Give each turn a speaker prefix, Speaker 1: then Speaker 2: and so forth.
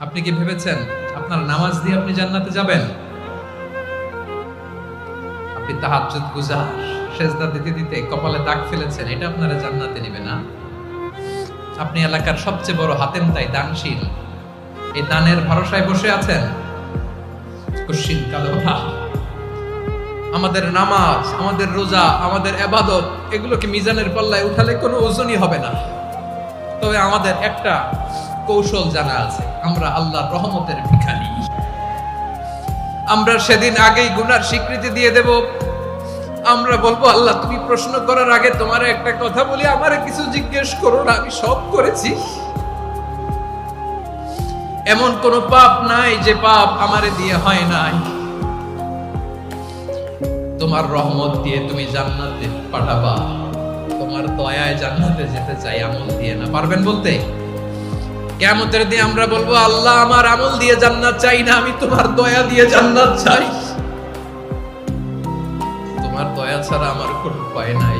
Speaker 1: আপনি কি ভেবেছেন আপনার নামাজ দিয়ে আপনি জান্নাতে যাবেন? আপনি তাহাজ্জুদ গুজার, সেজদা দিতে দিতে কপালে দাগ ফেলেছেন, এটা আপনারা জান্নাতে নেবে না। আপনি এলাকার সবচেয়ে বড় হাতেম তাই দানশীল, এই দানের ভরসায় বসে আছেন। কুশ্চিন কালো না। আমাদের নামাজ, আমাদের রোজা, আমাদের ইবাদত, এগুলোকে মিজানের পাল্লায় উঠালে কোনো ওজনই হবে না। তবে আমাদের একটা কৌশল জানা আছে, আমরা আল্লাহর রহমতের ভিখারি। আমরা সেদিন আগেই গুনার স্বীকৃতি দিয়ে দেব। আমরা বলবো, আল্লাহ তুমি প্রশ্ন করার আগে তোমার একটা কথা বলি, আমারে কিছু জিজ্ঞেস করো না, আমি সব করেছি। এমন কোন পাপ নাই যে পাপ আমারে দিয়ে হয় নাই। তোমার রহমত দিয়ে তুমি জান্নাতে পাঠাবা, তোমার দয়ায় জান্নাতে যেতে চাই, আমল দিয়ে না। পারবেন বলতে? কিয়ামতের দিন আমরা বলবো, আল্লাহ আমার আমল দিয়ে জান্নাত চাই না, আমি তোমার দয়া দিয়ে জান্নাত চাই। তোমার দয়া ছাড়া আমার কোনো উপায় নাই।